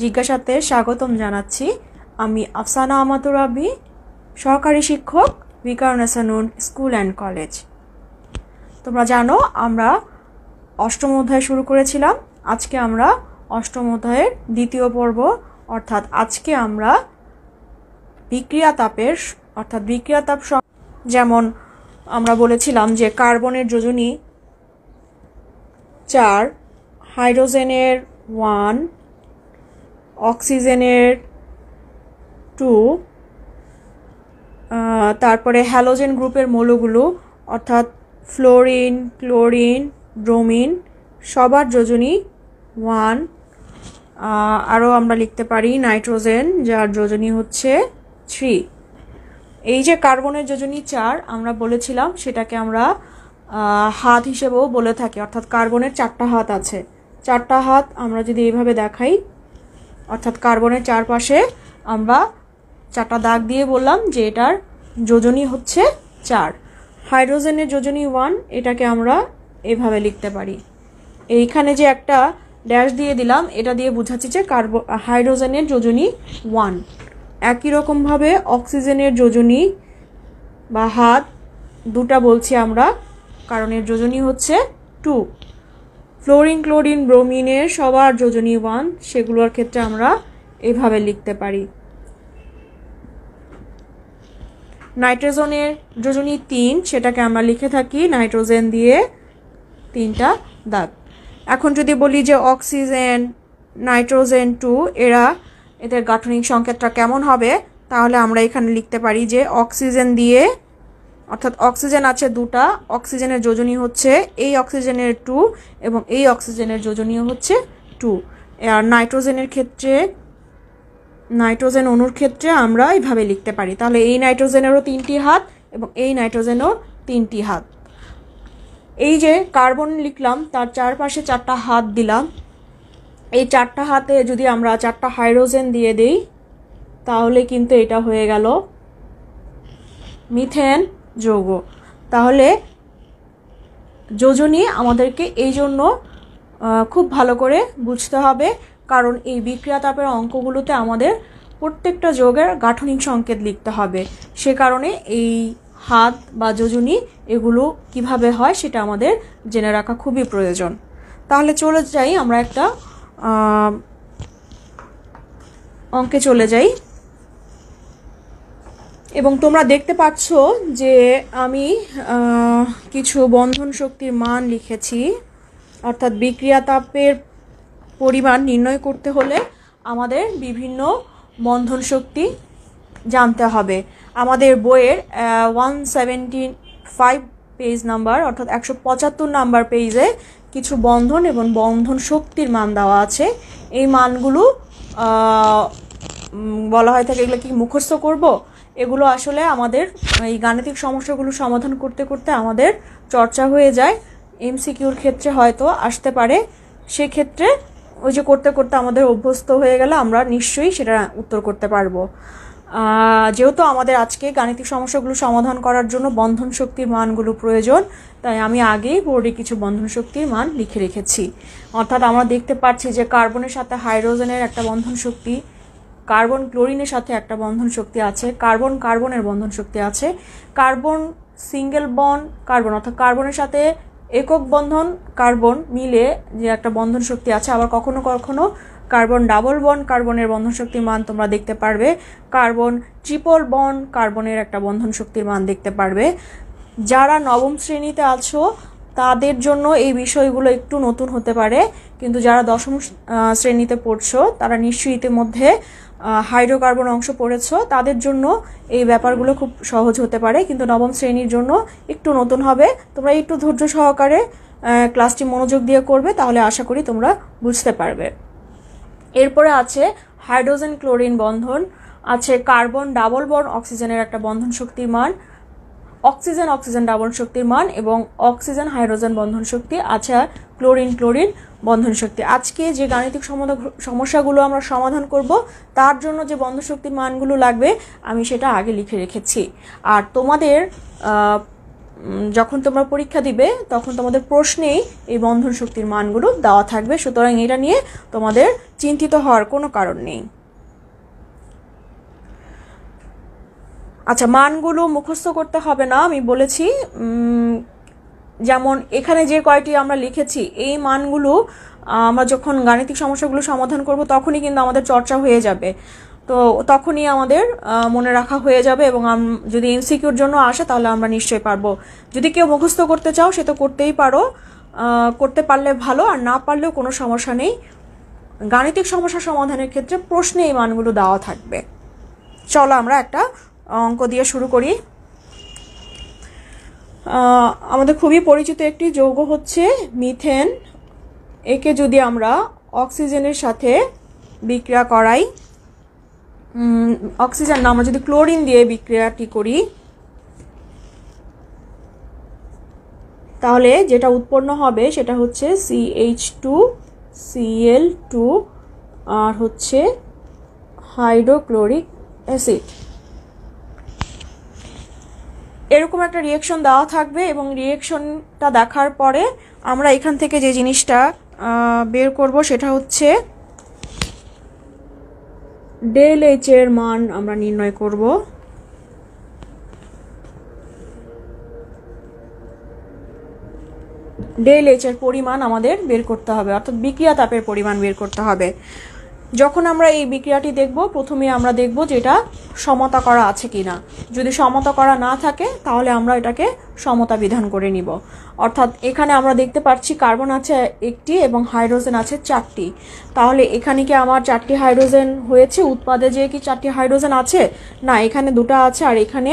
জিজ্ঞাসাতে স্বাগতম জানাচ্ছি। আমি আফসানা আমাতুর রাবি, সহকারী শিক্ষক, বিকারুন্নেসা নূন স্কুল অ্যান্ড কলেজ। তোমরা জানো আমরা অষ্টম অধ্যায় শুরু করেছিলাম। আজকে আমরা অষ্টম অধ্যায়ের দ্বিতীয় পর্ব, অর্থাৎ আজকে আমরা বিক্রিয়া তাপের বিক্রিয়া তাপ, যেমন আমরা বলেছিলাম যে কার্বনের যোজনী 4, হাইড্রোজেনের 1, অক্সিজেনের 2, তারপরে হ্যালোজেন গ্রুপের মৌলগুলো অর্থাৎ ফ্লোরিন, ক্লোরিন, ব্রোমিন সবার যোজনী 1। আরও আমরা লিখতে পারি নাইট্রোজেন, যার যোজনী হচ্ছে 3। এই যে কার্বনের যোজনী 4 আমরা বলেছিলাম, সেটাকে আমরা হাত হিসেবেও বলে থাকি, অর্থাৎ কার্বনের 4টা হাত আছে। 4টা হাত আমরা যদি এইভাবে দেখাই, অর্থাৎ কার্বনের চারপাশে আমরা 4টা দাগ দিয়ে বললাম যে এটার যোজনী হচ্ছে 4। হাইড্রোজেনের যোজনী 1, এটাকে আমরা এভাবে লিখতে পারি। এইখানে যে একটা ড্যাশ দিয়ে দিলাম, এটা দিয়ে বোঝাচ্ছি যে হাইড্রোজেনের যোজনী 1। একই রকমভাবে অক্সিজেনের যোজনী বা হাত 2টা বলছি আমরা, কারণ এর যোজনী হচ্ছে 2। ফ্লোরিন, ক্লোরিন, ব্রোমিনের সবার যোজনী 1, সেগুলোর ক্ষেত্রে আমরা এভাবে লিখতে পারি। নাইট্রোজেনের যোজনী 3, সেটাকে আমরা লিখে থাকি নাইট্রোজেন দিয়ে 3টা দাগ। এখন যদি বলি যে অক্সিজেন, নাইট্রোজেন 2, এদের গাঠনিক সংকেতটা কেমন হবে, তাহলে আমরা এখানে লিখতে পারি যে অক্সিজেন দিয়ে, অর্থাৎ অক্সিজেন আছে 2টা, অক্সিজেনের যোজনী হচ্ছে এই অক্সিজেনের 2 এবং এই অক্সিজেনের যোজনীয় হচ্ছে 2। আর নাইট্রোজেন অণুর ক্ষেত্রে আমরা এইভাবে লিখতে পারি। তাহলে এই নাইট্রোজেনেরও 3টি হাত এবং এই নাইট্রোজেনেরও 3টি হাত। এই যে কার্বন লিখলাম, তার চারপাশে 4টা হাত দিলাম। এই 4টা হাতে যদি আমরা 4টা হাইড্রোজেন দিয়ে দেই, তাহলে কিন্তু এটা হয়ে গেল মিথেন যৌগ। তাহলে যোজনী আমাদেরকে এই জন্য খুব ভালো করে বুঝতে হবে, কারণ এই বিক্রিয়া তাপের অঙ্কগুলোতে আমাদের প্রত্যেকটা যৌগের গাঠনিক সংকেত লিখতে হবে। সে কারণে এই হাত বা যোজনী এগুলো কিভাবে হয় সেটা আমাদের জেনে রাখা খুবই প্রয়োজন। তাহলে চলে যাই, আমরা একটা অঙ্কে চলে যাই। এবং তোমরা দেখতে পাচ্ছ যে আমি কিছু বন্ধন শক্তির মান লিখেছি। অর্থাৎ বিক্রিয়া তাপের পরিমাণ নির্ণয় করতে হলে আমাদের বিভিন্ন বন্ধন শক্তি জানতে হবে। আমাদের বইয়ের 175 পেজ নাম্বার, অর্থাৎ 175 নাম্বার পেজে কিছু বন্ধন এবং বন্ধন শক্তির মান দেওয়া আছে। এই মানগুলো বলা হয় থাকে, এগুলো কি মুখস্থ করব? এগুলো আসলে আমাদের এই গাণিতিক সমস্যাগুলো সমাধান করতে করতে আমাদের চর্চা হয়ে যায়। এমসিকিউর ক্ষেত্রে হয়তো আসতে পারে, সেক্ষেত্রে ওই যে করতে করতে আমাদের অভ্যস্ত হয়ে গেলে আমরা নিশ্চয়ই সেটা উত্তর করতে পারবো। যেহেতু আমাদের আজকে গাণিতিক সমস্যাগুলো সমাধান করার জন্য বন্ধন শক্তির মানগুলো প্রয়োজন, তাই আমি আগেই বোর্ডে কিছু বন্ধন শক্তির মান লিখে রেখেছি। অর্থাৎ আমরা দেখতে পাচ্ছি যে কার্বনের সাথে হাইড্রোজেনের একটা বন্ধন শক্তি, কার্বন ক্লোরিনের সাথে একটা বন্ধন শক্তি আছে, কার্বন কার্বনের বন্ধন শক্তি আছে, কার্বন সিঙ্গেল বন্ড কার্বন, অর্থাৎ কার্বনের সাথে একক বন্ধন কার্বন মিলে যে একটা বন্ধন শক্তি আছে। আবার কখনো কখনো কার্বন ডাবল বন্ড কার্বনের বন্ধন শক্তির মান তোমরা দেখতে পারবে, কার্বন ট্রিপল বন্ড কার্বনের একটা বন্ধন শক্তির মান দেখতে পারবে। যারা নবম শ্রেণীতে আছো তাদের জন্য এই বিষয়গুলো একটু নতুন হতে পারে, কিন্তু যারা দশম শ্রেণীতে পড়ছো তারা নিশ্চয়ই ইতিমধ্যে হাইড্রোকার্বন অংশ পড়েছো, তাদের জন্য এই ব্যাপারগুলো খুব সহজ হতে পারে, কিন্তু নবম শ্রেণীর জন্য একটু নতুন হবে। তোমরা একটু ধৈর্য সহকারে ক্লাসটি মনোযোগ দিয়ে করবে, তাহলে আশা করি তোমরা বুঝতে পারবে। এরপরে আছে হাইড্রোজেন ক্লোরিন বন্ধন, আছে কার্বন ডাবল বন্ড অক্সিজেনের একটা বন্ধন শক্তির মান, অক্সিজেন অক্সিজেন ডাবল শক্তির মান এবং অক্সিজেন হাইড্রোজেন বন্ধন শক্তি, আছে ক্লোরিন ক্লোরিন বন্ধন শক্তি। আজকে যে গাণিতিক সমস্যাগুলো আমরা সমাধান করব তার জন্য যে বন্ধন শক্তির মানগুলো লাগবে আমি সেটা আগে লিখে রেখেছি। আর তোমাদের যখন তোমরা পরীক্ষা দিবে তখন তোমাদের প্রশ্নেই এই বন্ধন শক্তির মানগুলো দেওয়া থাকবে, সুতরাং এটা নিয়ে তোমাদের চিন্তিত হওয়ার কোনো কারণ নেই। আচ্ছা, মানগুলো মুখস্থ করতে হবে না, আমি বলেছি। যেমন এখানে যে কয়টি আমরা লিখেছি এই মানগুলো আমরা যখন গাণিতিক সমস্যাগুলো সমাধান করব তখনই কিন্তু আমাদের চর্চা হয়ে যাবে, তো তখনই আমাদের মনে রাখা হয়ে যাবে, এবং যদি এমসিকিউর জন্য আসে তাহলে আমরা নিশ্চয়ই পারবো। যদি কেউ মুখস্থ করতে চাও সে তো করতেই পারো, করতে পারলে ভালো, আর না পারলেও কোনো সমস্যা নেই। গাণিতিক সমস্যা সমাধানের ক্ষেত্রে প্রশ্নে এই মানগুলো দেওয়া থাকবে। চলো আমরা একটা অঙ্ক দিয়ে শুরু করি। আমাদের খুবই পরিচিত একটি যৌগ হচ্ছে মিথেন। একে যদি আমরা অক্সিজেনের সাথে বিক্রিয়া করাই, অক্সিজেন না, আমরা যদি ক্লোরিন দিয়ে বিক্রিয়াটি করি তাহলে যেটা উৎপন্ন হবে সেটা হচ্ছে CH2Cl2 আর হচ্ছে হাইড্রোক্লোরিক অ্যাসিড। এরকম একটা রিয়েকশন দেওয়া থাকবে, এবং রিয়েকশনটা দেখার পরে আমরা এখান থেকে যে জিনিসটা বের করব সেটা হচ্ছে ডেল এইচ এর মান আমরা নির্ণয় করব। ডেল এইচ এর পরিমাণ আমাদের বের করতে হবে, অর্থাৎ বিক্রিয়া তাপের পরিমাণ বের করতে হবে। যখন আমরা এই বিক্রিয়াটি দেখব প্রথমে আমরা দেখব যে এটা সমতা করা আছে কিনা। যদি সমতা করা না থাকে তাহলে আমরা এটাকে সমতা বিধান করে নিব। অর্থাৎ এখানে আমরা দেখতে পাচ্ছি কার্বন আছে একটি এবং হাইড্রোজেন আছে 4টি। তাহলে এখানে কি আমার 4টি হাইড্রোজেন হয়েছে? উৎপাদে যে কি 4টি হাইড্রোজেন আছে? না, এখানে 2টা আছে আর এখানে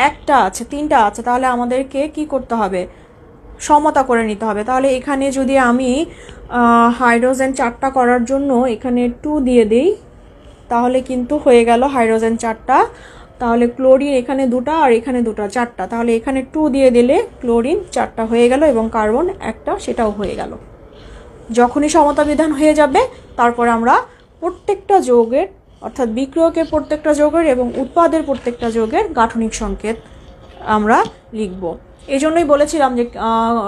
1টা আছে, 3টা আছে। তাহলে আমাদেরকে কি করতে হবে? সমতা করে নিতে হবে। তাহলে এখানে যদি আমি হাইড্রোজেন 4টা করার জন্য এখানে 2 দিয়ে দেই তাহলে কিন্তু হয়ে গেল হাইড্রোজেন 4টা। তাহলে ক্লোরিন এখানে 2টা আর এখানে 2টা, 4টা। তাহলে এখানে 2 দিয়ে দিলে ক্লোরিন 4টা হয়ে গেল এবং কার্বন 1টা, সেটাও হয়ে গেল। যখনই সমতা বিধান হয়ে যাবে তারপর আমরা প্রত্যেকটা যৌগের, অর্থাৎ বিক্রিয়কের প্রত্যেকটা যৌগের এবং উৎপাদের প্রত্যেকটা যৌগের গাঠনিক সংকেত আমরা লিখব। এই জন্যই বলেছিলাম যে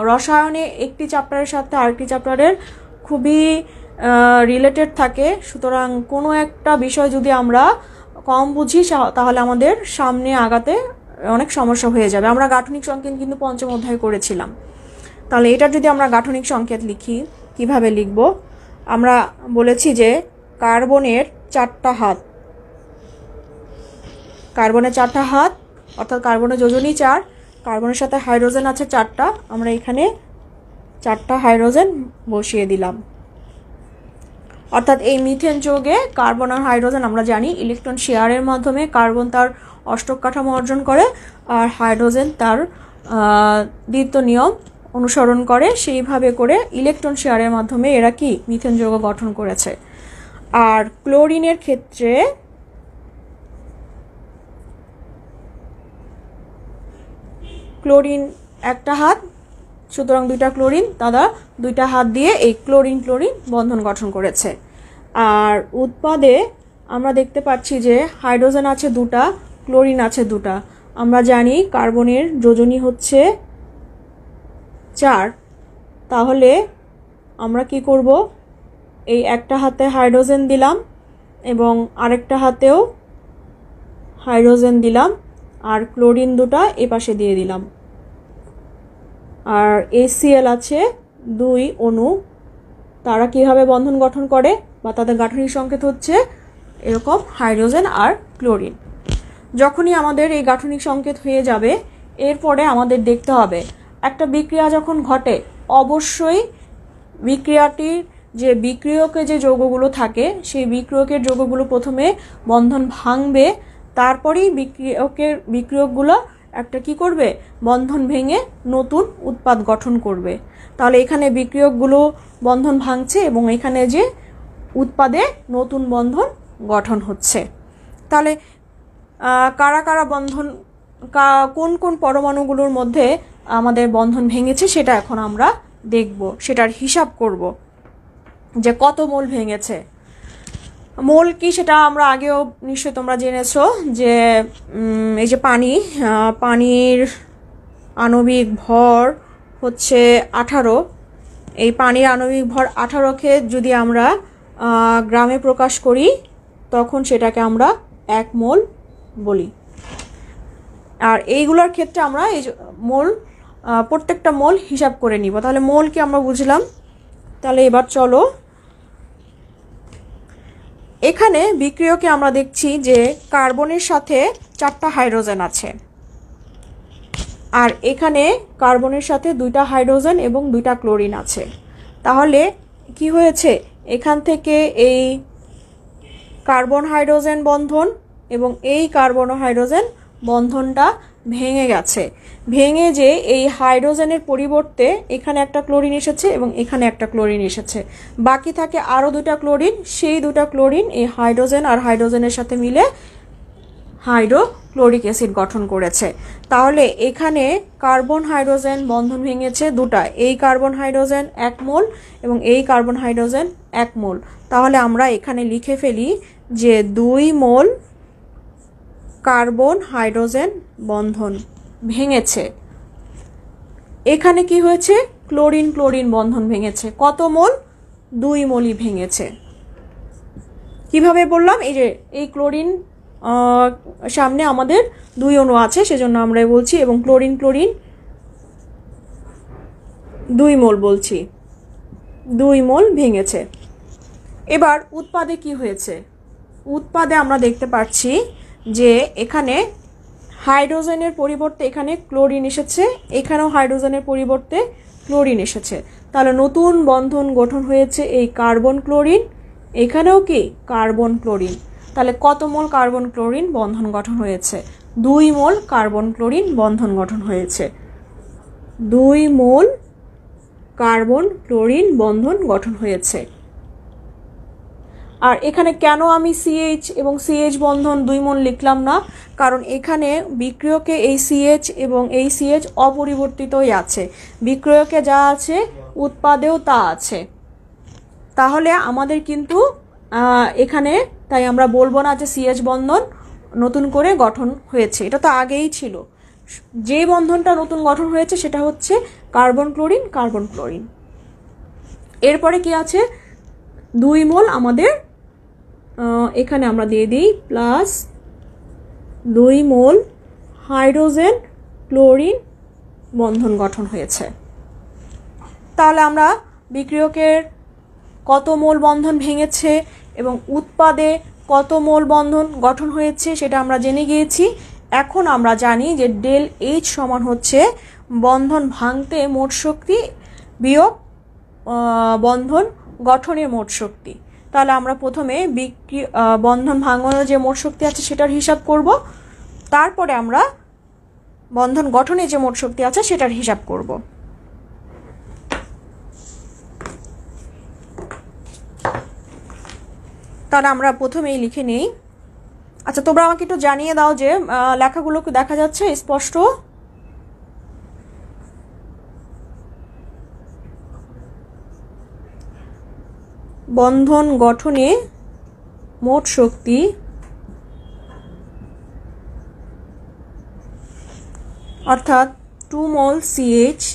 রসায়নে একটি চ্যাপ্টারের সাথে আরেকটি চ্যাপ্টারের খুবই রিলেটেড থাকে। সুতরাং কোনো একটা বিষয় যদি আমরা কম বুঝি তাহলে আমাদের সামনে আগাতে অনেক সমস্যা হয়ে যাবে। আমরা গাঠনিক সংকেত কিন্তু পঞ্চম অধ্যায়ে করেছিলাম। তাহলে এটার যদি আমরা গাঠনিক সংকেত লিখি, কিভাবে লিখব? আমরা বলেছি যে কার্বনের 4টা হাত, কার্বনের 4টা হাত অর্থাৎ কার্বনের যোজনী 4, কার্বনের সাথে হাইড্রোজেন আছে 4টা, আমরা এখানে 4টা হাইড্রোজেন বসিয়ে দিলাম। অর্থাৎ এই মিথেন যৌগে কার্বন আর হাইড্রোজেন আমরা জানি ইলেকট্রন শেয়ারের মাধ্যমে কার্বন তার অষ্টক কাঠামো অর্জন করে আর হাইড্রোজেন তার দ্বিতীয় নিয়ম অনুসরণ করে। সেইভাবে করে ইলেকট্রন শেয়ারের মাধ্যমে এরা কি মিথেন যৌগ গঠন করেছে। আর ক্লোরিনের ক্ষেত্রে ক্লোরিন 1টা হাত, সুতরাং 2টা ক্লোরিন, দাদা 2টা হাত দিয়ে এই ক্লোরিন ক্লোরিন বন্ধন গঠন করেছে। আর উৎপাদে আমরা দেখতে পাচ্ছি যে হাইড্রোজেন আছে 2টা, ক্লোরিন আছে 2টা। আমরা জানি কার্বনের যোজনী হচ্ছে 4। তাহলে আমরা কি করব? এই একটা হাতে হাইড্রোজেন দিলাম এবং আরেকটা হাতেও হাইড্রোজেন দিলাম আর ক্লোরিন 2টা এ পাশে দিয়ে দিলাম। আর HCl আছে 2 অণু, তারা কিভাবে বন্ধন গঠন করে বা তাদের গাঠনিক সংকেত হচ্ছে এরকম হাইড্রোজেন আর ক্লোরিন। যখনই আমাদের এই গাঠনিক সংকেত হয়ে যাবে এরপরে আমাদের দেখতে হবে একটা বিক্রিয়া যখন ঘটে অবশ্যই বিক্রিয়াটির যে বিক্রিয়কে যে যৌগগুলো থাকে সেই বিক্রিয়কের যৌগগুলো প্রথমে বন্ধন ভাঙবে, তারপরেই বিক্রিয়কগুলো একটা কি করবে? বন্ধন ভেঙে নতুন উৎপাদ গঠন করবে। তাহলে এখানে বিক্রিয়কগুলো বন্ধন ভাঙছে এবং এখানে যে উৎপাদে নতুন বন্ধন গঠন হচ্ছে। তাহলে কারা কারা বন্ধন, কোন কোন পরমাণুগুলোর মধ্যে আমাদের বন্ধন ভেঙেছে সেটা এখন আমরা দেখব, সেটার হিসাব করব যে কত মোল ভেঙেছে। মোল কি সেটা আমরা আগেও নিশ্চয়ই তোমরা জেনেছো যে এই যে পানির আণবিক ভর হচ্ছে 18, এই পানির আণবিক ভর 18কে যদি আমরা গ্রামে প্রকাশ করি তখন সেটাকে আমরা 1 মোল বলি। আর এইগুলোর ক্ষেত্রে আমরা এই মোল প্রত্যেকটা মোল হিসাব করে নিব। তাহলে মোল কি আমরা বুঝলাম। তাহলে এবার চলো, এখানে বিক্রিয়কে আমরা দেখছি যে কার্বনের সাথে 4টা হাইড্রোজেন আছে, আর এখানে কার্বনের সাথে 2টা হাইড্রোজেন এবং 2টা ক্লোরিন আছে। তাহলে কি হয়েছে, এখান থেকে এই কার্বন হাইড্রোজেন বন্ধন এবং এই কার্বন হাইড্রোজেন বন্ধনটা ভেঙে গেছে। ভেঙে যে এই হাইড্রোজেনের পরিবর্তে এখানে একটা ক্লোরিন এসেছে এবং এখানে একটা ক্লোরিন এসেছে, বাকি থাকে আরও 2টা ক্লোরিন। সেই 2টা ক্লোরিন এই হাইড্রোজেন আর হাইড্রোজেনের সাথে মিলে হাইড্রোক্লোরিক অ্যাসিড গঠন করেছে। তাহলে এখানে কার্বন হাইড্রোজেন বন্ধন ভেঙেছে 2টা, এই কার্বন হাইড্রোজেন 1 মোল এবং এই কার্বন হাইড্রোজেন 1 মোল। তাহলে আমরা এখানে লিখে ফেলি যে 2 মোল কার্বন হাইড্রোজেন বন্ধন ভেঙেছে। এখানে কি হয়েছে, ক্লোরিন ক্লোরিন বন্ধন ভেঙেছে। কত মোল? 2 মোলই ভেঙেছে। কিভাবে বললাম, এই যে এই ক্লোরিন সামনে আমাদের 2 অণু আছে সেজন্য আমরা বলছি, এবং ক্লোরিন ক্লোরিন 2 মোল বলছি, 2 মোল ভেঙেছে। এবার উৎপাদে কি হয়েছে, উৎপাদে আমরা দেখতে পাচ্ছি যে এখানে হাইড্রোজেনের পরিবর্তে এখানে ক্লোরিন এসেছে, এখানেও হাইড্রোজেনের পরিবর্তে ক্লোরিন এসেছে। তাহলে নতুন বন্ধন গঠন হয়েছে এই কার্বন ক্লোরিন, এখানেও কি কার্বন ক্লোরিন। তাহলে কত মোল কার্বন ক্লোরিন বন্ধন গঠন হয়েছে? 2 মোল কার্বন ক্লোরিন বন্ধন গঠন হয়েছে, 2 মোল কার্বন ক্লোরিন বন্ধন গঠন হয়েছে। আর এখানে কেন আমি CH এবং CH বন্ধন 2 মোল লিখলাম না, কারণ এখানে বিক্রিয়কে এই CH এবং এই CH অপরিবর্তিতই আছে, বিক্রিয়কে যা আছে উৎপাদেও তা আছে। তাহলে আমাদের কিন্তু এখানে তাই আমরা বলবো না যে CH বন্ধন নতুন করে গঠন হয়েছে, এটা তো আগেই ছিল। যে বন্ধনটা নতুন গঠন হয়েছে সেটা হচ্ছে কার্বন ক্লোরিন কার্বন ক্লোরিন। এরপরে কি আছে, 2 মোল আমাদের এখানে আমরা দিয়ে দিই প্লাস 2 মোল হাইড্রোজেন ক্লোরিন বন্ধন গঠন হয়েছে। তাহলে আমরা বিক্রিয়কের কত মোল বন্ধন ভেঙেছে এবং উৎপাদে কত মোল বন্ধন গঠন হয়েছে সেটা আমরা জেনে গিয়েছি। এখন আমরা জানি যে ডেল H সমান হচ্ছে বন্ধন ভাঙতে মোট শক্তি বিয়োগ বন্ধন গঠনের মোট শক্তি। তাহলে আমরা প্রথমে বন্ধন ভাঙানোর যে মোট শক্তি আছে সেটার হিসাব করব, তারপরে আমরা বন্ধন গঠনে যে মোট শক্তি আছে সেটার হিসাব করব। তাহলে আমরা প্রথমেই লিখে নেই। আচ্ছা, তোমরা আমাকে একটু জানিয়ে দাও যে লেখাগুলো কি দেখা যাচ্ছে স্পষ্ট? বন্ধন গঠনে মোট শক্তি অর্থাৎ 2 মোল CH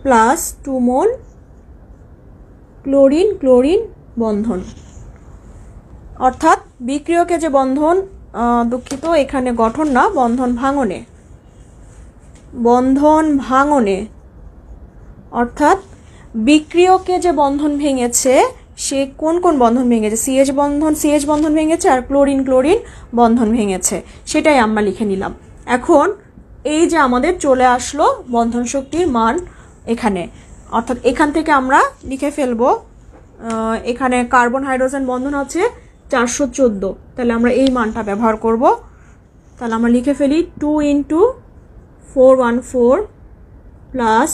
প্লাস 2 মোল ক্লোরিন ক্লোরিন বন্ধন, অর্থাৎ বিক্রিয়কে যে বন্ধন, দুঃখিত এখানে গঠন না, বন্ধন ভাঙনে, বন্ধন ভাঙনে অর্থাৎ বিক্রিয়কে যে বন্ধন ভেঙেছে সে কোন কোন বন্ধন ভেঙেছে, CH বন্ধন ভেঙেছে আর ক্লোরিন ক্লোরিন বন্ধন ভেঙেছে, সেটাই আমরা লিখে নিলাম। এখন এই যে আমাদের চলে আসলো বন্ধন শক্তির মান এখানে, অর্থাৎ এখান থেকে আমরা লিখে ফেলবো, এখানে কার্বন হাইড্রোজেন বন্ধন আছে 414, তাহলে আমরা এই মানটা ব্যবহার করব। তাহলে আমরা লিখে ফেলি 2 × 414 প্লাস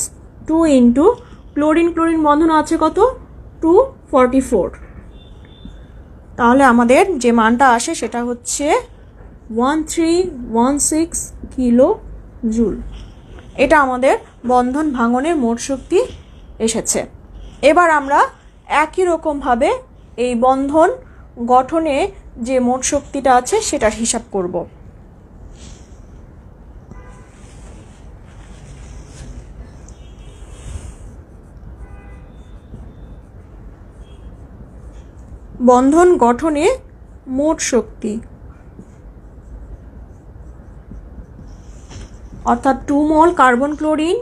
2 × ক্লোরিন ক্লোরিন বন্ধন আছে কত, 244। তাহলে আমাদের যে মানটা আসে সেটা হচ্ছে 1316 কিলো জুল। এটা আমাদের বন্ধন ভাঙনের মোট শক্তি এসেছে। এবার আমরা একই রকমভাবে এই বন্ধন গঠনে যে মোট শক্তিটা আছে সেটার হিসাব করব। বন্ধন গঠনে মোট শক্তি অর্থাৎ 2 mole carbon chlorine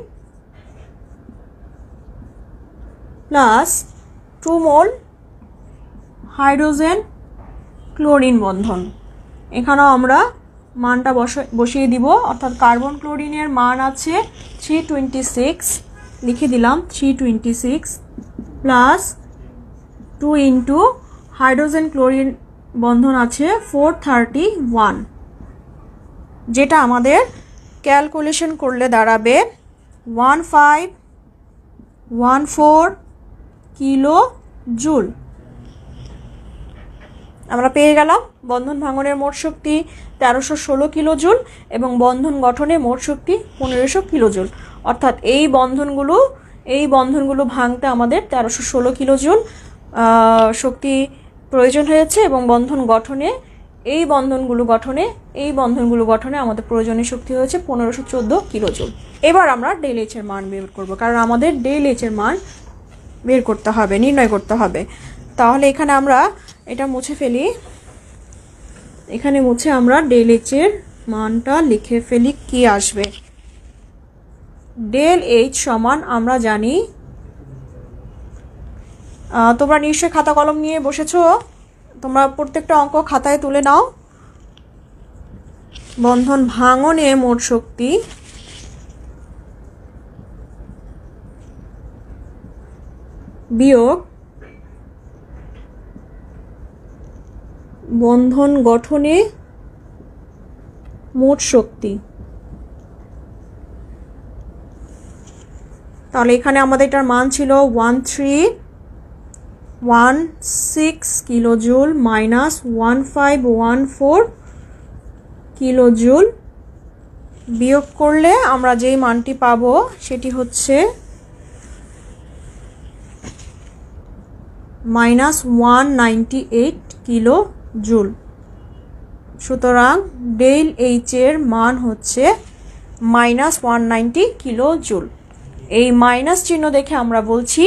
plus 2 mole hydrogen chlorine বন্ধন। এখানেও আমরা মানটা বসিয়ে দিব, অর্থাৎ কার্বন ক্লোরিনের মান আছে 326, লিখে দিলাম 326 প্লাস 2 ইন্টু হাইড্রোজেন ক্লোরিন বন্ধন আছে 431, যেটা আমাদের ক্যালকুলেশন করলে দাঁড়াবে 1514 কিলো জুল। আমরা পেয়ে গেলাম বন্ধন ভাঙনের মোট শক্তি 1316 কিলো জুল এবং বন্ধন গঠনে মোট শক্তি 1500 কিলো জুল। অর্থাৎ এই বন্ধনগুলো ভাঙতে আমাদের 1316 কিলো জুল শক্তি প্রয়োজন হয়েছে এবং বন্ধন গঠনে এই বন্ধনগুলো গঠনে আমাদের প্রয়োজনীয় শক্তি হয়েছে 1514 কিলো জুল। এবার আমরা ডেল এইচ এর মান বের করব, কারণ আমাদের ডেল এইচ এর মান বের করতে হবে, নির্ণয় করতে হবে। তাহলে এখানে আমরা এটা মুছে ফেলি, এখানে মুছে আমরা ডেল এইচ এর মানটা লিখে ফেলি। কি আসবে? ডেল এইচ সমান আমরা জানি, তোমরা নিশ্চয়ই খাতা কলম নিয়ে বসেছো, তোমরা প্রত্যেকটা অঙ্ক খাতায় তুলে নাও। বন্ধন ভাঙনে মোট শক্তি বিয়োগ বন্ধন গঠনে মোট শক্তি। তাহলে এখানে আমাদের এটার মান ছিল 1316 kilo joule minus 1514 kilo joule, বিয়োগ করলে আমরা যেই মানটি পাবো সেটি হচ্ছে -198 কিলো জুল। সুতরাং ডেল এইচ এর মান হচ্ছে -190 কিলো জুল। এই মাইনাস চিহ্ন দেখে আমরা বলছি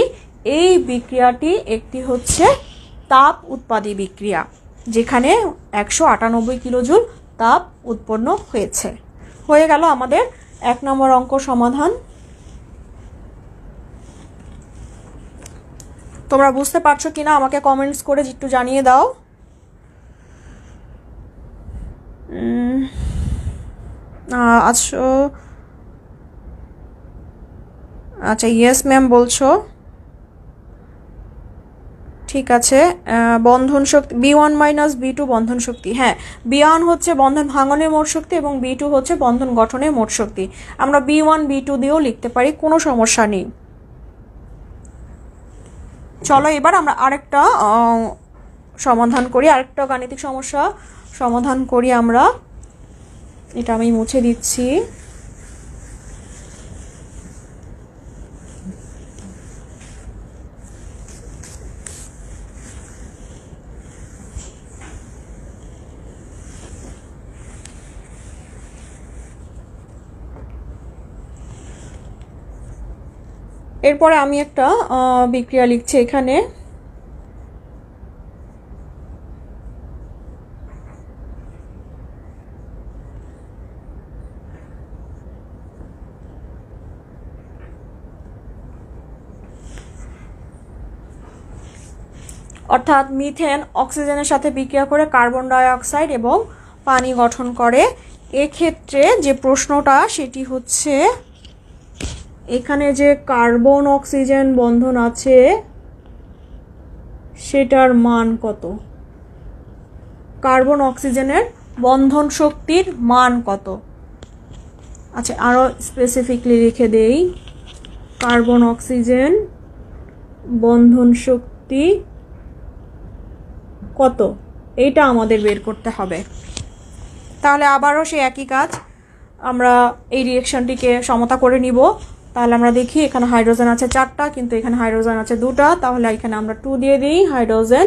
এই বিক্রিয়াটি একটি হচ্ছে তাপ উৎপাদী বিক্রিয়া, যেখানে 198 কিলো জুল তাপ উৎপন্ন হয়েছে। হয়ে গেল আমাদের 1 নম্বর অঙ্ক সমাধান। তোমরা বুঝতে পারছো কিনা আমাকে কমেন্টস করে একটু জানিয়ে দাও। আচ্ছা ইয়েস ম্যাম বলছো, ঠিক আছে। বন্ধন শক্তি B1 মাইনাস B2 বন্ধন শক্তি, হ্যাঁ B1 হচ্ছে বন্ধন ভাঙনের মোট শক্তি এবং B2 হচ্ছে বন্ধন গঠনের মোট শক্তি। আমরা B1 B2 দিয়েও লিখতে পারি, কোনো সমস্যা নেই। চলো এবার আমরা আরেকটা সমাধান করি, আরেকটা গাণিতিক সমস্যা সমাধান করি আমরা। এটা আমি মুছে দিচ্ছি। এরপরে আমি একটা বিক্রিয়া লিখছি এখানে। অর্থাৎ মিথেন অক্সিজেনের সাথে বিক্রিয়া করে কার্বন ডাই অক্সাইড এবং পানি গঠন করে। এক্ষেত্রে যে প্রশ্নটা সেটি হচ্ছে এখানে যে কার্বন অক্সিজেন বন্ধন আছে সেটার মান কত, কার্বন অক্সিজেনের বন্ধন শক্তির মান কত। আচ্ছা আরো স্পেসিফিকলি লিখে দেই, কার্বন অক্সিজেন বন্ধন শক্তি কত, এইটা আমাদের বের করতে হবে। তাহলে আবারও সেই একই কাজ, আমরা এই রিঅ্যাকশনটিকে সমতা করে নিব। তাহলে আমরা দেখি এখানে হাইড্রোজেন আছে 4টা, কিন্তু এখানে হাইড্রোজেন আছে 2টা, তাহলে এখানে আমরা 2 দিয়ে দিই, হাইড্রোজেন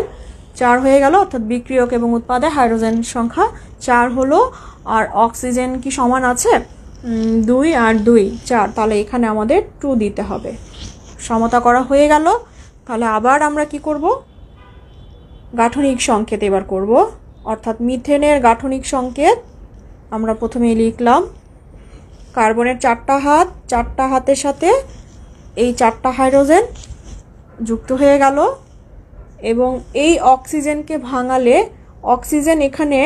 4 হয়ে গেল, অর্থাৎ বিক্রিয়ক এবং উৎপাদে হাইড্রোজেন সংখ্যা 4 হলো। আর অক্সিজেন কি সমান আছে 2 আর 2 4, তাহলে এখানে আমাদের 2 দিতে হবে। সমতা করা হয়ে গেল। তাহলে আবার আমরা কি করব, গাঠনিক সংকেত এবার করব, অর্থাৎ মিথেনের গাঠনিক সংকেত আমরা প্রথমেই লিখলাম কার্বনের 4টা হাত, 4টা হাতের সাথে এই 4টা হাইড্রোজেন যুক্ত হয়ে গেল এবং এই অক্সিজেনকে ভাঙালে অক্সিজেন এখানে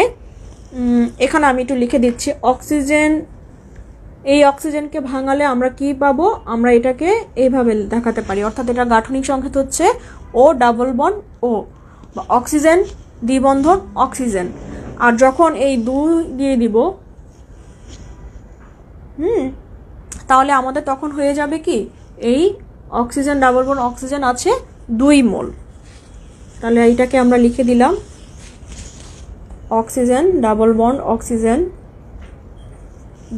আমি একটু লিখে দিচ্ছি, অক্সিজেন এই অক্সিজেনকে ভাঙালে আমরা কি পাবো, আমরা এটাকে এইভাবে দেখাতে পারি, অর্থাৎ এটা গাঠনিক সংকেত হচ্ছে ও ডাবল বন্ড ও, অক্সিজেন দ্বিবন্ধন অক্সিজেন। আর যখন এই 2 দিয়ে দিব তাহলে আমাদের তখন হয়ে যাবে কি, এই অক্সিজেন ডাবল বন্ড অক্সিজেন আছে 2 মোল। তাহলে এইটাকে আমরা লিখে দিলাম অক্সিজেন ডাবল বন্ড অক্সিজেন,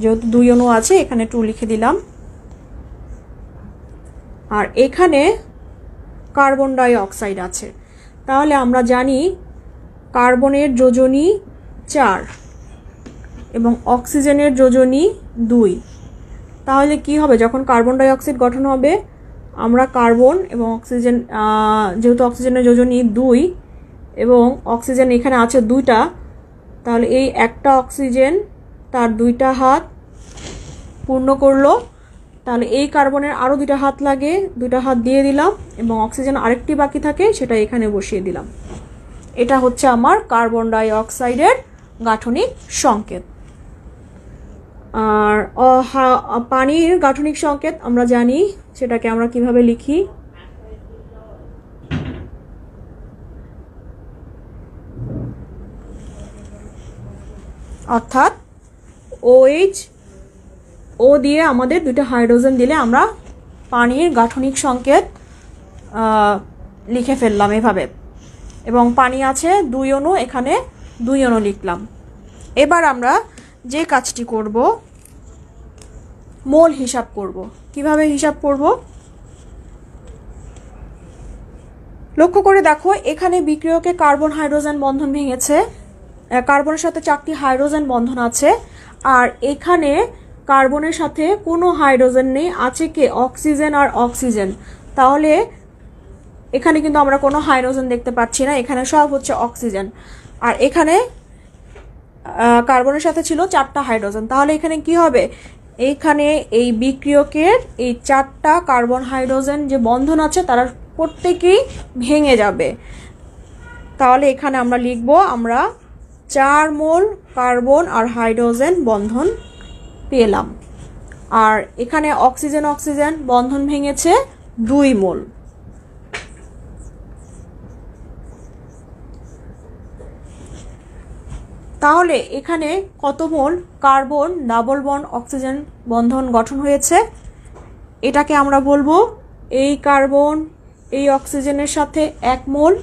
যেহেতু 2 অণু আছে এখানে 2 লিখে দিলাম। আর এখানে কার্বন ডাই অক্সাইড আছে, তাহলে আমরা জানি কার্বনের যোজনী 4 এবং অক্সিজেনের যোজনী 2। তাহলে কি হবে, যখন কার্বন ডাই অক্সাইড গঠন হবে আমরা কার্বন এবং অক্সিজেন, যেহেতু অক্সিজেনের যোজনী 2 এবং অক্সিজেন এখানে আছে 2টা, তাহলে এই একটা অক্সিজেন তার 2টা হাত পূর্ণ করলো, তাহলে এই কার্বনের আরও 2টা হাত লাগে, 2টা হাত দিয়ে দিলাম এবং অক্সিজেন আরেকটি বাকি থাকে সেটা এখানে বসিয়ে দিলাম। এটা হচ্ছে আমার কার্বন ডাই অক্সাইডের গাঠনিক সংকেত। আর পানির গাঠনিক সংকেত আমরা জানি, সেটাকে আমরা কিভাবে লিখি, অর্থাৎ OH ও দিয়ে আমাদের 2টা হাইড্রোজেন দিলে আমরা পানির গাঠনিক সংকেত লিখে ফেললাম এভাবে, এবং পানি আছে 2 অণু, এখানে 2 অণু লিখলাম। এবার আমরা যে কাজটি করব, মোল হিসাব করব। কিভাবে হিসাব করব, লক্ষ্য করে দেখো এখানে বিক্রিয়কে কার্বন হাইড্রোজেন বন্ধন ভেঙেছে, কার্বনের সাথে 4টি হাইড্রোজেন বন্ধন আছে, আর এখানে কার্বনের সাথে কোনো হাইড্রোজেন নেই, আছে কি অক্সিজেন আর অক্সিজেন। তাহলে এখানে কিন্তু আমরা কোনো হাইড্রোজেন দেখতে পাচ্ছি না, এখানে সব হচ্ছে অক্সিজেন। আর এখানে কার্বনের সাথে ছিল 4টা হাইড্রোজেন, তাহলে এখানে কি হবে, এইখানে এই বিক্রিয়কের এই 4টা কার্বন হাইড্রোজেন যে বন্ধন আছে তারা প্রত্যেকেই ভেঙে যাবে। তাহলে এখানে আমরা লিখব আমরা 4 মোল কার্বন আর হাইড্রোজেন বন্ধন পেলাম। আর এখানে অক্সিজেন অক্সিজেন বন্ধন ভেঙেছে 2 মোল। তাহলে এখানে কত mole carbon double bond oxygen বন্ধন গঠন হয়েছে, এটাকে আমরা বলবো এই কার্বন এই অক্সিজেনের সাথে 1 মোল,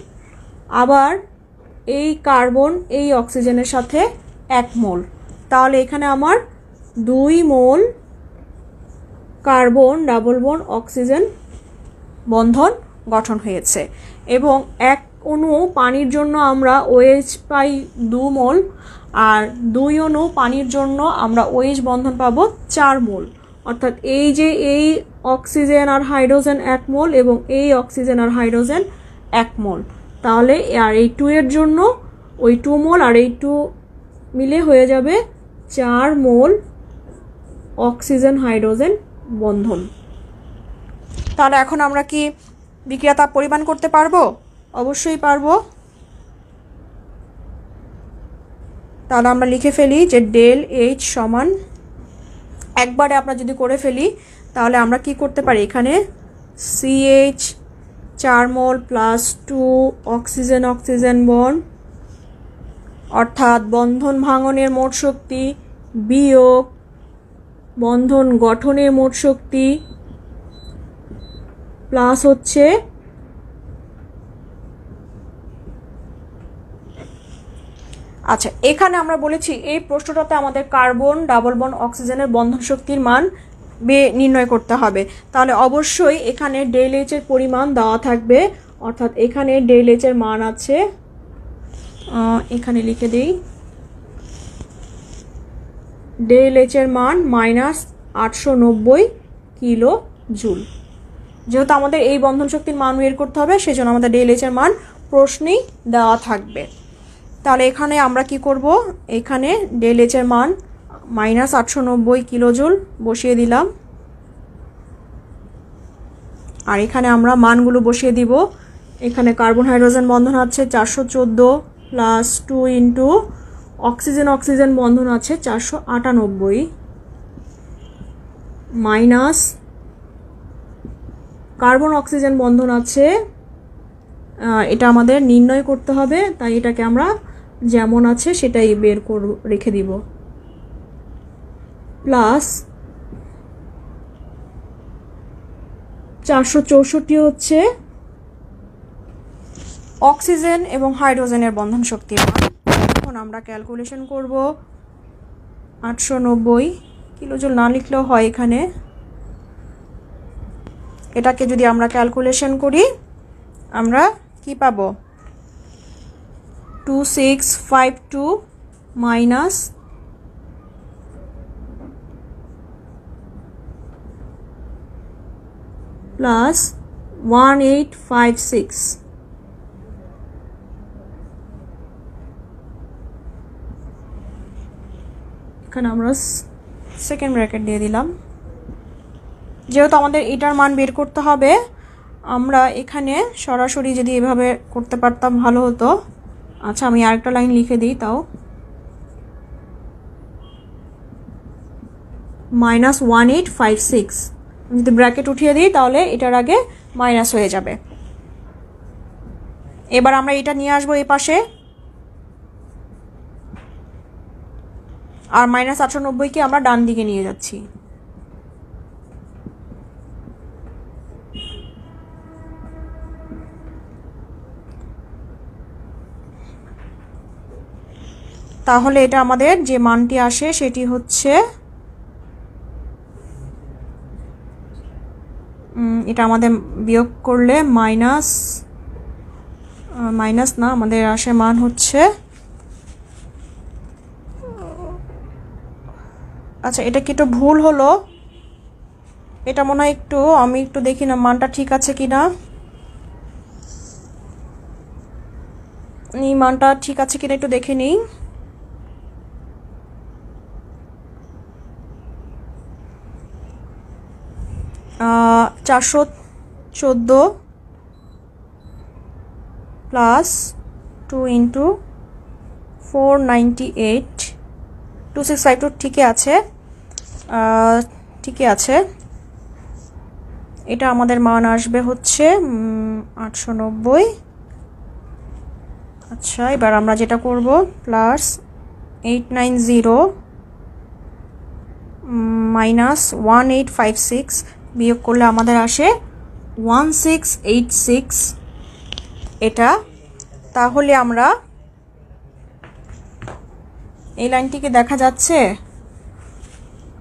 আবার এই কার্বন এই অক্সিজেনের সাথে 1 মোল। তাহলে এখানে আমার 2 mole carbon double bond oxygen বন্ধন গঠন হয়েছে। এবং 1 অণু পানির জন্য আমরা OH পাই 2 মোল, আর 2 অণু পানির জন্য আমরা OH বন্ধন পাবো 4 মোল। অর্থাৎ এই যে এই অক্সিজেন আর হাইড্রোজেন 1 মোল এবং এই অক্সিজেন আর হাইড্রোজেন 1 মোল। তাহলে আর এই 2 এর জন্য ওই 2 মোল আর এই 2 মিলে হয়ে যাবে 4 মোল অক্সিজেন হাইড্রোজেন বন্ধন। তাহলে এখন আমরা কি বিক্রিয়া তাপ পরিমাণ করতে পারবো? অবশ্যই পারবো। তাহলে আমরা লিখে ফেলি যে ডেল H সমান, একবারে আমরা যদি করে ফেলি তাহলে আমরা কি করতে পারি, এখানে CH 4 মোল প্লাস 2 অক্সিজেন অক্সিজেন বন্ড, অর্থাৎ বন্ধন ভাঙনের মোট শক্তি বিয়োগ বন্ধন গঠনের মোট শক্তি প্লাস হচ্ছে আচ্ছা, এখানে আমরা বলেছি এই প্রশ্নটাতে আমাদের কার্বন ডাবল বন্ড অক্সিজেনের বন্ধন শক্তির মান নির্ণয় করতে হবে। তাহলে অবশ্যই এখানে ডেল H এর পরিমাণ দেওয়া থাকবে, অর্থাৎ এখানে ডেল H এর মান আছে এখানে লিখে দেই ডেল এইচ এর মান -890 কিলো জুল। যেহেতু আমাদের এই বন্ধন শক্তির মান বের করতে হবে, সেজন্য আমাদের ডেল এইচ এর মান প্রশ্নেই দেওয়া থাকবে। তাহলে এখানে আমরা কি করব, এখানে ডেল এইচ এর মান -890 কিলো জুল বসিয়ে দিলাম, আর এখানে আমরা মানগুলো বসিয়ে দিব। এখানে কার্বন হাইড্রোজেন বন্ধন আছে 414 প্লাস 2 ইন্টু অক্সিজেন অক্সিজেন বন্ধন আছে 498 মাইনাস কার্বন অক্সিজেন বন্ধন আছে, এটা আমাদের নির্ণয় করতে হবে, তাই এটাকে আমরা যেমন আছে সেটাই বের করে রেখে দিব, প্লাস 464 হচ্ছে অক্সিজেন এবং হাইড্রোজেনের বন্ধন শক্তি। এখন আমরা ক্যালকুলেশন করব। 890 কিলোজুল না লিখলেও হয়, এখানে এটাকে যদি আমরা ক্যালকুলেশন করি আমরা কি পাবো, 2652 মাইনাস প্লাস 1856, এখানে আমরা সেকেন্ড ব্র্যাকেট দিয়ে দিলাম। যেহেতু আমাদের এটার মান বের করতে হবে, আমরা এখানে সরাসরি যদি এভাবে করতে পারতাম ভালো হতো। আচ্ছা, আমি আরেকটা লাইন লিখে দিই, তাও -1856 যদি ব্র্যাকেট উঠিয়ে দিই তাহলে এটার আগে মাইনাস হয়ে যাবে। এবার আমরা এটা নিয়ে আসবো এই পাশে, আর -890 আমরা ডান দিকে নিয়ে যাচ্ছি। তাহলে এটা আমাদের যে মানটি আসে সেটি হচ্ছে এটা আমাদের বিয়োগ করলে মাইনাস না, আমাদের আসে মান হচ্ছে, আচ্ছা এটা কি একটু ভুল হলো, এটা মনে হয় একটু, আমি একটু দেখি না মানটা ঠিক আছে কিনা, এই মানটা ঠিক আছে কিনা একটু দেখে নিই। আহ 414 প্লাস 2 ইন্টু 498 2652 ঠিকই আছে, ঠিকই আছে। এটা আমাদের মান আসবে হচ্ছে 890। আচ্ছা, এবার আমরা যেটা করব, প্লাস 890 মাইনাস 1856 বিয়োগ করলে আমাদের আসে 1686 এটা। তাহলে আমরা এই লাইনটিকে দেখা যাচ্ছে,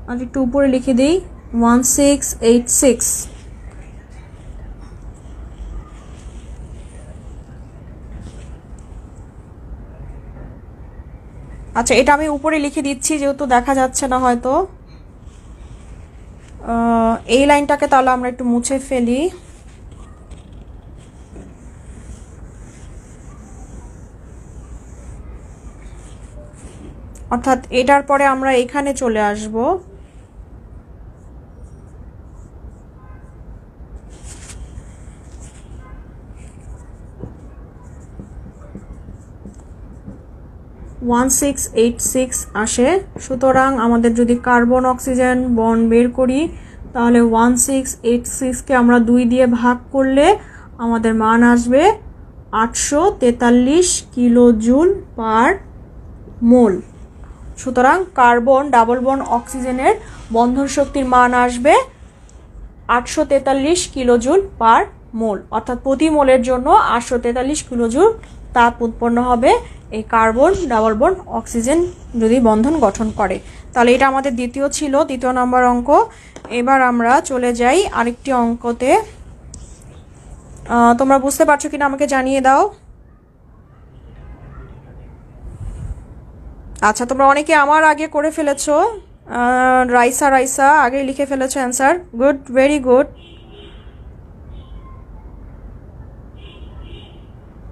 আর একটু উপরে লিখে দিই 1686। আচ্ছা, এটা আমি উপরে লিখে দিচ্ছি যেহেতু দেখা যাচ্ছে না হয়তো। এই লাইনটাকে তাহলে আমরা একটু মুছে ফেলি। অর্থাৎ এটার পরে আমরা এখানে চলে আসব। (1686) আসে। সুতরাং আমাদের যদি কার্বন অক্সিজেন বন্ড বের করি তাহলে 1686 কে আমরা 2 দিয়ে ভাগ করলে আমাদের মান আসবে 843 কিলো জুল পার মোল। সুতরাং কার্বন ডাবল বন্ড অক্সিজেনের বন্ধন শক্তির মান আসবে 843 কিলো জুল পার মোল, অর্থাৎ প্রতি মোলের জন্য 843 কিলো জুল তাপ উৎপন্ন হবে এই কার্বন ডাবল বন্ড অক্সিজেন যদি বন্ধন গঠন করে। তাহলে এটা আমাদের দ্বিতীয় ছিল, দ্বিতীয় নম্বর অঙ্ক। এবার আমরা চলে যাই আরেকটি অঙ্কতে। তোমরা বুঝতে পারছো কিনা আমাকে জানিয়ে দাও। আচ্ছা, তোমরা অনেকে আমার আগে করে ফেলেছো। রাইসা আগে লিখে ফেলেছো অ্যান্সার। Good, very good.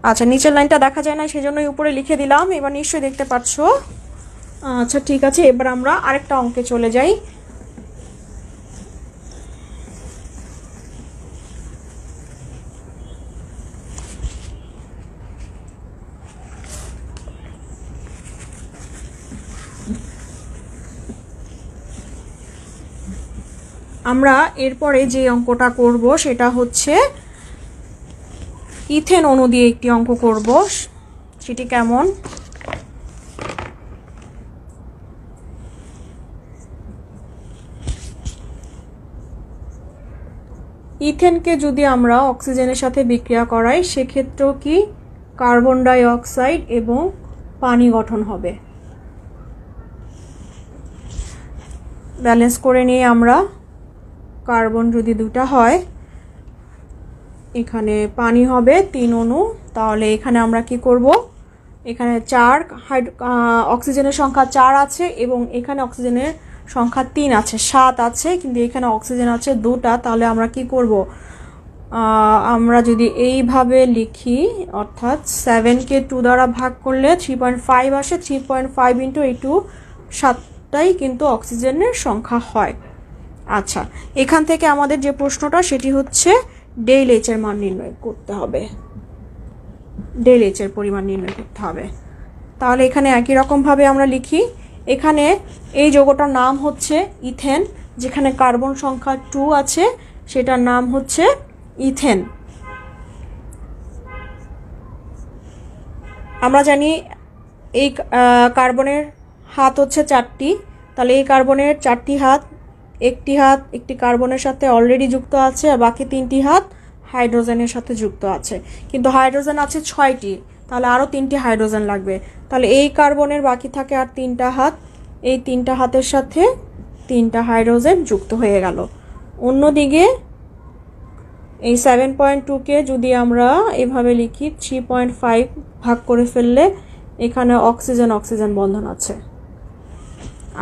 আচ্ছা, নিচের লাইনটা দেখা যায় না, সেজন্যই উপরে লিখে দিলাম। এবার নিশ্চয়ই দেখতে পাচ্ছ। আচ্ছা, ঠিক আছে, এবার আমরা আরেকটা অঙ্কে চলে যাই। আমরা এরপরে যে অঙ্কটা করব সেটা হচ্ছে ইথেন অণু দিয়ে একটি অঙ্ক করব। সেটি কেমন? ইথেনকে যদি আমরা অক্সিজেনের সাথে বিক্রিয়া করাই, সেক্ষেত্রেও কি কার্বন ডাই অক্সাইড এবং পানি গঠন হবে। ব্যালেন্স করে নিয়ে আমরা কার্বন যদি দুটা হয়, এখানে পানি হবে 3 অণু। তাহলে এখানে আমরা কি করব, এখানে অক্সিজেনের সংখ্যা 4 আছে এবং এখানে অক্সিজেনের সংখ্যা 3 আছে, 7 আছে, কিন্তু এখানে অক্সিজেন আছে 2টা। তাহলে আমরা কি করব, আমরা যদি এইভাবে লিখি, অর্থাৎ 7কে 2 দ্বারা ভাগ করলে 3.5 আসে। 3.5 ইন্টু এই 2, 7টাই কিন্তু অক্সিজেনের সংখ্যা হয়। আচ্ছা, এখান থেকে আমাদের যে প্রশ্নটা সেটি হচ্ছে ডেল এইচ এর মান নির্ণয় করতে হবে। ডেল এইচ এর পরিমাণ নির্ণয় করতে হবে। তাহলে এখানে একই রকমভাবে আমরা লিখি। এখানে এই যৌগটার নাম হচ্ছে ইথেন, যেখানে কার্বন সংখ্যা 2 আছে, সেটার নাম হচ্ছে ইথেন। আমরা জানি এই কার্বনের হাত হচ্ছে 4টি। তাহলে এই কার্বনের 4টি হাত, একটি হাত একটি কার্বনের সাথে অলরেডি যুক্ত আছে, আর বাকি 3টি হাত হাইড্রোজেনের সাথে যুক্ত আছে। কিন্তু হাইড্রোজেন আছে 6টি, তাহলে আরও 3টি হাইড্রোজেন লাগবে। তাহলে এই কার্বনের বাকি থাকে আর 3টা হাত। এই 3টা হাতের সাথে 3টা হাইড্রোজেন যুক্ত হয়ে গেল। অন্যদিকে এই 7.2কে যদি আমরা এভাবে লিখি, 3.5 ভাগ করে ফেললে এখানে অক্সিজেন বন্ধন আছে।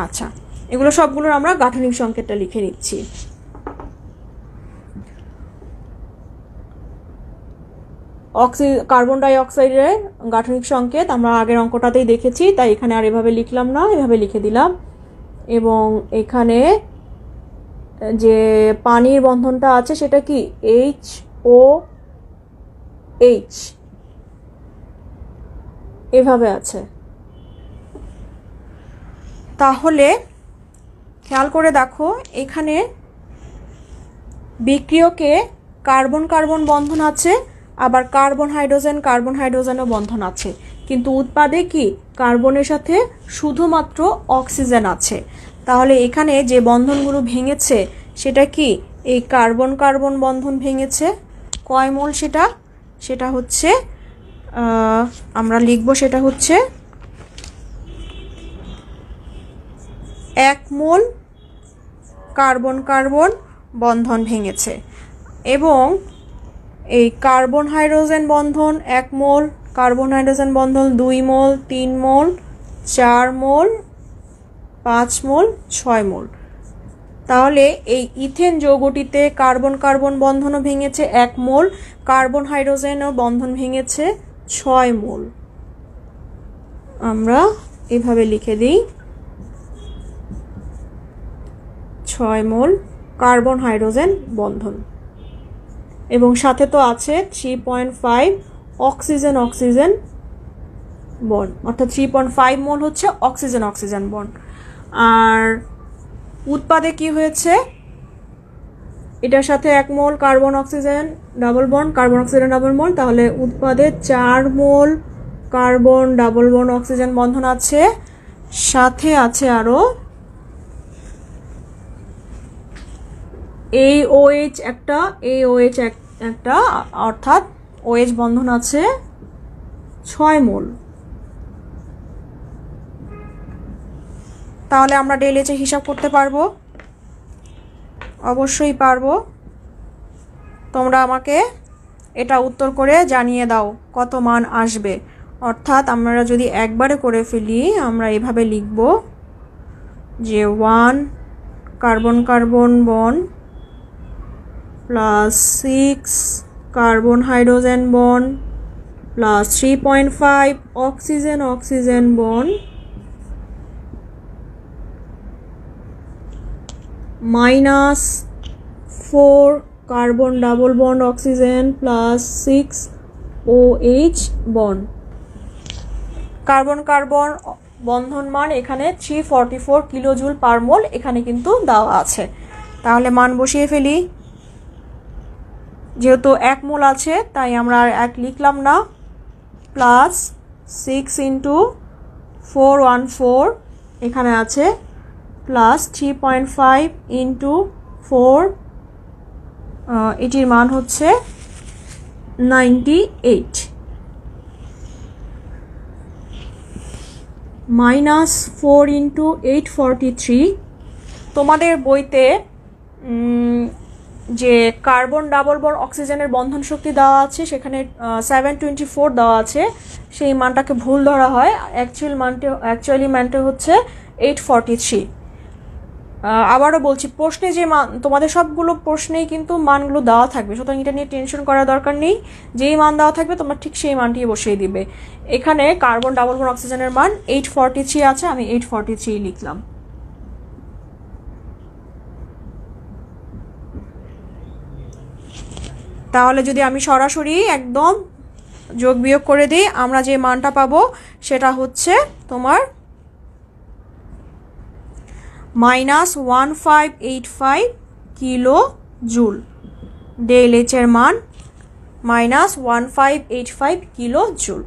আচ্ছা, এগুলো সবগুলোর আমরা গাঠনিক সংকেতটা লিখে নিচ্ছি। কার্বন ডাই অক্সাইডের গাঠনিক সংকেত আমরা আগের অঙ্কটাতেই দেখেছি, তাই এখানে আর এভাবে লিখলাম না, এভাবে লিখে দিলাম। এবং এখানে যে পানির বন্ধনটা আছে সেটা কি HOH, এভাবে আছে। তাহলে খেয়াল করে দেখো, এখানে বিক্রিয়কে কার্বন কার্বন বন্ধন আছে, আবার কার্বন হাইড্রোজেনও বন্ধন আছে, কিন্তু উৎপাদে কি কার্বনের সাথে শুধুমাত্র অক্সিজেন আছে। তাহলে এখানে যে বন্ধনগুলো ভেঙেছে সেটা কি এই কার্বন কার্বন বন্ধন ভেঙেছে। কয় মোল সেটা হচ্ছে আমরা লিখব, সেটা হচ্ছে 1 মোল কার্বন কার্বন বন্ধন ভেঙেছে। এবং এই কার্বন হাইড্রোজেন বন্ধন 1 মোল, কার্বন হাইড্রোজেন বন্ধন 2 মোল, 3 মোল, 4 মোল, 5 মোল, 6 মোল। তাহলে এই ইথেন যৌগটিতে কার্বন কার্বন বন্ধনও ভেঙেছে 1 মোল, কার্বন হাইড্রোজেনও বন্ধন ভেঙেছে 6 মোল। আমরা এভাবে লিখে দিই, 6 মোল কার্বন হাইড্রোজেন বন্ধন। এবং সাথে তো আছে 3.5 অক্সিজেন বন্ড, অর্থাৎ 3.5 মোল হচ্ছে অক্সিজেন বন্ড। আর উৎপাদে কি হয়েছে, এটার সাথে 1 mole carbon oxygen double bond, carbon oxygen double bond. তাহলে উৎপাদে 4 mole carbon double bond oxygen বন্ধন আছে, সাথে আছে আরো OH একটা, অর্থাৎ OH বন্ধন আছে 6 মোল। তাহলে আমরা ডেল এইচ হিসাব করতে পারবো? অবশ্যই পারবো। তোমরা আমাকে এটা উত্তর করে জানিয়ে দাও কত মান আসবে। অর্থাৎ আমরা যদি একবারে করে ফেলি আমরা এভাবে লিখব যে 1 carbon carbon bond plus 6 carbon hydrogen bond plus 3.5 oxygen oxygen bond minus 4 carbon double bond oxygen plus 6 OH bond. Carbon carbon বন্ধন মান এখানে 344 কিলোজুল পার মোল এখানে কিন্তু দেওয়া আছে। তাহলে মান বসিয়ে ফেলি। যেহেতু 1 মোল আছে তাই আমরা আর 1 লিখলাম না, প্লাস 6 ইন্টু 414 এখানে আছে, প্লাস 3.5 ইন্টু 4 এটির মান হচ্ছে 98 মাইনাস 4 ইন্টু 843। তোমাদের বইতে যে কার্বন ডাবল বন্ড অক্সিজেনের বন্ধন শক্তি দেওয়া আছে সেখানে 724 দেওয়া আছে, সেই মানটাকে ভুল ধরা হয়। অ্যাকচুয়ালি মানটা হচ্ছে 843। আবারও বলছি, প্রশ্নে যে মান, তোমাদের সবগুলো প্রশ্নেই কিন্তু মানগুলো দেওয়া থাকবে, সুতরাং এটা নিয়ে টেনশন করার দরকার নেই। যেই মান দেওয়া থাকবে তোমরা ঠিক সেই মানটি বসিয়ে দিবে। এখানে কার্বন ডাবল বন্ড অক্সিজেনের মান 843 আছে, আমি 843 লিখলাম। তাহলে যদি আমি সরাসরি একদম যোগ বিয়োগ করে দিই, আমরা যে মানটা পাবো সেটা হচ্ছে তোমার -1585 কিলো জুল। ডেল এইচ এর মান -1585 কিলো জুল।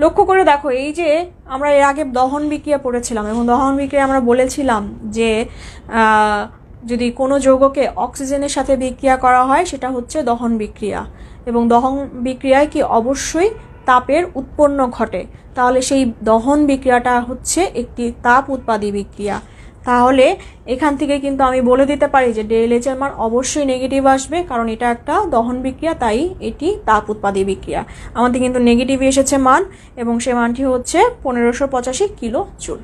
লক্ষ্য করে দেখো, এই যে আমরা এর আগে দহন বিক্রিয়া পড়েছিলাম এবং দহন বিক্রিয়া আমরা বলেছিলাম যে যদি কোনো যৌগকে অক্সিজেনের সাথে বিক্রিয়া করা হয় সেটা হচ্ছে দহন বিক্রিয়া, এবং দহন বিক্রিয়ায় কি অবশ্যই তাপের উৎপন্ন ঘটে। তাহলে সেই দহন বিক্রিয়াটা হচ্ছে একটি তাপ উৎপাদী বিক্রিয়া। তাহলে এখান থেকে কিন্তু আমি বলে দিতে পারি যে ডেল এইচ এর মান অবশ্যই নেগেটিভ আসবে, কারণ এটা একটা দহন বিক্রিয়া, তাই এটি তাপ উৎপাদী বিক্রিয়া। আমাদের কিন্তু নেগেটিভ এসেছে মান, এবং সে মানটি হচ্ছে 1585 কিলো জুল।